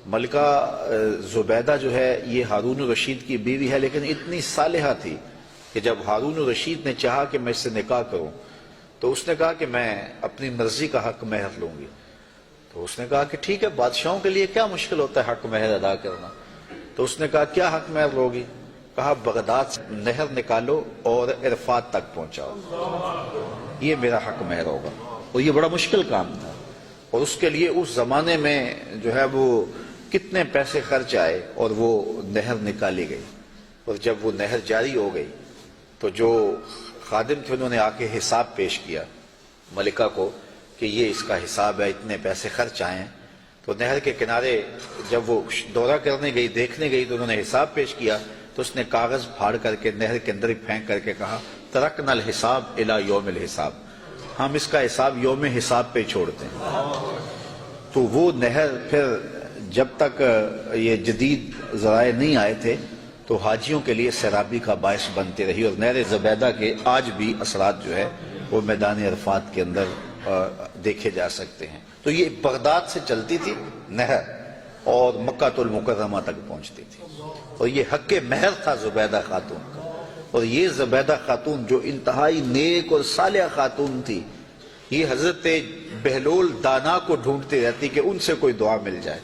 ملکہ زبیدہ جو ہے یہ ہارون الرشید کی بیوی ہے، لیکن اتنی صالحہ تھی کہ جب ہارون الرشید نے چاہا کہ میں اس سے نکاح کروں تو اس نے کہا کہ میں اپنی مرضی کا حق مہر لوں گی۔ تو اس نے کہا کہ ٹھیک ہے، بادشاہوں کے لیے کیا مشکل ہوتا ہے حق مہر ادا کرنا۔ تو اس نے کہا کیا حق مہر لوگی؟ کہا بغداد سے نہر نکالو اور عرفات تک پہنچاؤ، یہ میرا حق مہر ہوگا۔ اور یہ بڑا مشکل کام تھا، اور اس کے لیے اس زمانے میں جو ہے وہ کتنے پیسے خرچ آئے، اور وہ نہر نکالی گئی۔ اور جب وہ نہر جاری ہو گئی تو جو خادم تھے انہوں نے آ کے حساب پیش کیا ملکہ کو کہ یہ اس کا حساب ہے، اتنے پیسے خرچ آئے ہیں۔ تو نہر کے کنارے جب وہ دورہ کرنے گئی، دیکھنے گئی، تو انہوں نے حساب پیش کیا، تو اس نے کاغذ پھاڑ کر کے نہر کے اندر پھینک کر کے کہا ترکنا الحساب الی یوم الحساب، ہم اس کا حساب یوم حساب پہ چھوڑتے ہیں۔ تو وہ نہر پھر جب تک یہ جدید ذرائع نہیں آئے تھے تو حاجیوں کے لیے سیرابی کا باعث بنتی رہی، اور نہر زبیدہ کے آج بھی اثرات جو ہے وہ میدان عرفات کے اندر دیکھے جا سکتے ہیں۔ تو یہ بغداد سے چلتی تھی نہر اور مکہ المکرمہ تک پہنچتی تھی، اور یہ حق مہر تھا زبیدہ خاتون کا۔ اور یہ زبیدہ خاتون جو انتہائی نیک اور صالحہ خاتون تھی، یہ حضرت بہلول دانا کو ڈھونڈتی رہتی کہ ان سے کوئی دعا مل جائے،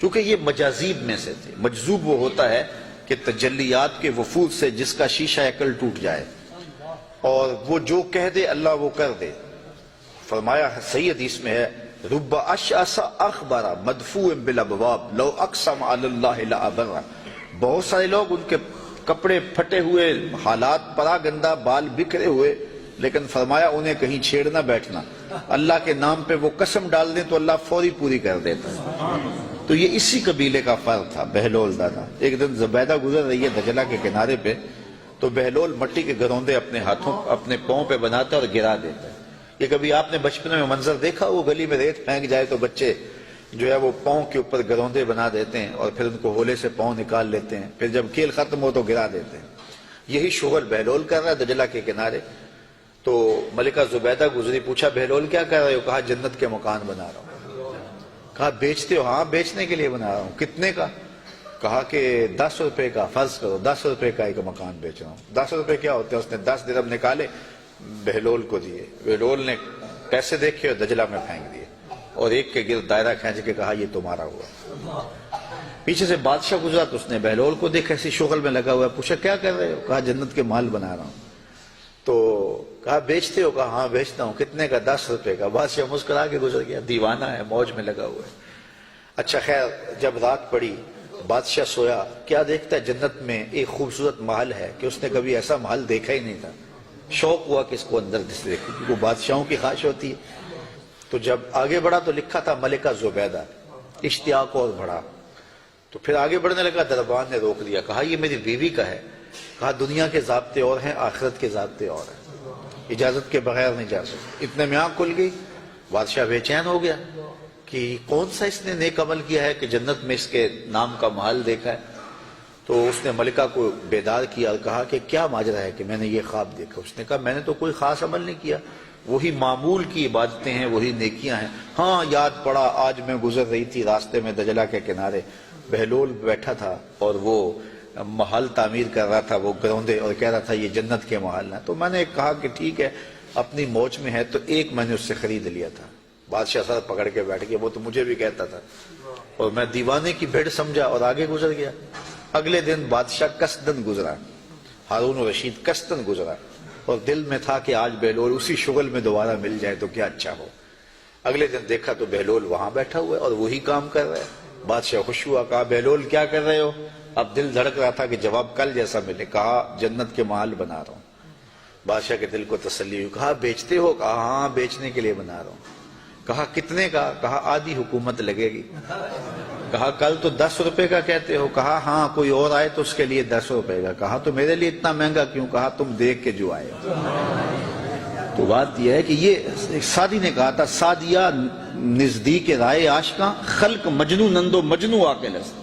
کیونکہ یہ مجاذیب میں سے تھے۔ مجذوب وہ ہوتا ہے کہ تجلیات کے وفود سے جس کا شیشہ عقل ٹوٹ جائے، اور وہ جو کہہ دے اللہ وہ کر دے۔ فرمایا صحیح حدیث میں ہے رب اشعث اخبر مدفوع بالابواب لو اقسم علی اللہ لابر، بہت سارے لوگ ان کے کپڑے پھٹے ہوئے، حالات پرا گندہ، بال بکھرے ہوئے، لیکن فرمایا انہیں کہیں چھیڑ نہ بیٹھنا، اللہ کے نام پہ وہ قسم ڈال دیں تو اللہ فوری پوری کر دیتا ہے۔ تو یہ اسی قبیلے کا فرد تھا بہلول دادا۔ ایک دن زبیدہ گزر رہی ہے دجلہ کے کنارے پہ، تو بہلول مٹی کے گروندے اپنے ہاتھوں اپنے پاؤں پہ بناتا ہے اور گرا دیتا ہے۔ یہ کبھی آپ نے بچپن میں منظر دیکھا، وہ گلی میں ریت پھینک جائے تو بچے جو ہے وہ پاؤں کے اوپر گروندے بنا دیتے ہیں اور پھر ان کو ہولے سے پاؤں نکال لیتے ہیں، پھر جب کھیل ختم ہو تو گرا دیتے ہیں۔ یہی شغل بہلول کر رہا ہے دجلہ کے کنارے۔ تو ملکہ زبیدہ گزری، پوچھا بہلول کیا کر رہے ہو؟ کہا جنت کے مکان بنا رہا ہوں۔ کہا بیچتے ہو؟ ہاں بیچنے کے لیے بنا رہا ہوں۔ کتنے کا؟ کہا کہ 10 روپے کا، فرض کرو 10 روپے کا ایک مکان بیچ رہا ہوں۔ 10 روپے کیا ہوتے ہیں؟ اس نے 10 درہم نکالے، بہلول کو دیے۔ بہلول نے پیسے دیکھے اور دجلہ میں پھینک دیے، اور ایک کے گرد دائرہ کھینچ کے کہا یہ تمہارا ہوا۔ پیچھے سے بادشاہ گزرا تو اس نے بہلول کو دیکھا ایسی شغل میں لگا ہوا ہے، پوچھا کیا کر رہے ہو؟ کہا جنت کے مال بنا رہا ہوں۔ تو کہا بیچتے ہو؟ کہا ہاں بیچتا ہوں۔ کتنے کا؟ 10 روپے کا۔ بادشاہ مسکرا کے گزر گیا، دیوانہ ہے، موج میں لگا ہوا ہے۔ اچھا خیر، جب رات پڑی بادشاہ سویا، کیا دیکھتا ہے جنت میں ایک خوبصورت محل ہے کہ اس نے کبھی ایسا محل دیکھا ہی نہیں تھا۔ شوق ہوا کہ اس کو اندر دیکھے، کیونکہ وہ بادشاہوں کی خواہش ہوتی ہے۔ تو جب آگے بڑھا تو لکھا تھا ملکہ زبیدہ، اشتیاق اور بڑھا۔ تو پھر آگے بڑھنے لگا، دربان نے روک دیا، کہا یہ میری بیوی کا ہے۔ کہا دنیا کے ضابطے اور ہیں، آخرت کے ضابطے اور ہیں، اجازت کے بغیر نہیں جا سکتے۔ اتنے میں آنکھ کھل گئی، بادشاہ بے چین ہو گیا کہ کون سا اس نے نیک عمل کیا ہے کہ جنت میں اس کے نام کا محل دیکھا ہے۔ تو اس نے ملکہ کو بیدار کیا اور کہا کہ کیا ماجرا ہے کہ میں نے یہ خواب دیکھا؟ اس نے کہا میں نے تو کوئی خاص عمل نہیں کیا، وہی معمول کی عبادتیں ہیں، وہی نیکیاں ہیں۔ ہاں یاد پڑا، آج میں گزر رہی تھی راستے میں دجلہ کے کنارے، بہلول بیٹھا تھا اور وہ محل تعمیر کر رہا تھا، وہ گروندے، اور کہہ رہا تھا یہ جنت کے محل ہیں۔ تو میں نے کہا کہ ٹھیک ہے، اپنی موج میں ہے، تو ایک میں نے اس سے خرید لیا تھا۔ بادشاہ سر پکڑ کے بیٹھ گیا، وہ تو مجھے بھی کہتا تھا، اور میں دیوانے کی بھیڑ سمجھا اور آگے گزر گیا۔ اگلے دن بادشاہ قصدن گزرا، ہارون الرشید قصدن گزرا، اور دل میں تھا کہ آج بہلول اسی شغل میں دوبارہ مل جائے تو کیا اچھا ہو۔ اگلے دن دیکھا تو بہلول وہاں بیٹھا ہوا ہے اور وہی کام کر رہا ہے۔ بادشاہ خوش ہوا، کہا بہلول کیا کر رہے ہو؟ اب دل دھڑک رہا تھا کہ جواب کل جیسا ملے۔ کہا جنت کے محل بنا رہا ہوں۔ بادشاہ کے دل کو تسلی ہوئی، کہا بیچتے ہو؟ کہا ہاں بیچنے کے لیے بنا رہا ہوں۔ کہا کتنے کا؟ کہا آدھی حکومت لگے گی۔ کہا کل تو 10 روپے کا کہتے ہو۔ کہا ہاں کوئی اور آئے تو اس کے لیے 10 روپے کا۔ کہا تو میرے لیے اتنا مہنگا کیوں؟ کہا تم دیکھ کے جو آئے ہو۔ تو بات یہ ہے کہ یہ سعدی نے کہا تھا، سعدیہ نزدیک رائے عاشقاں، خلق مجنو نندو مجنو آ کے لست۔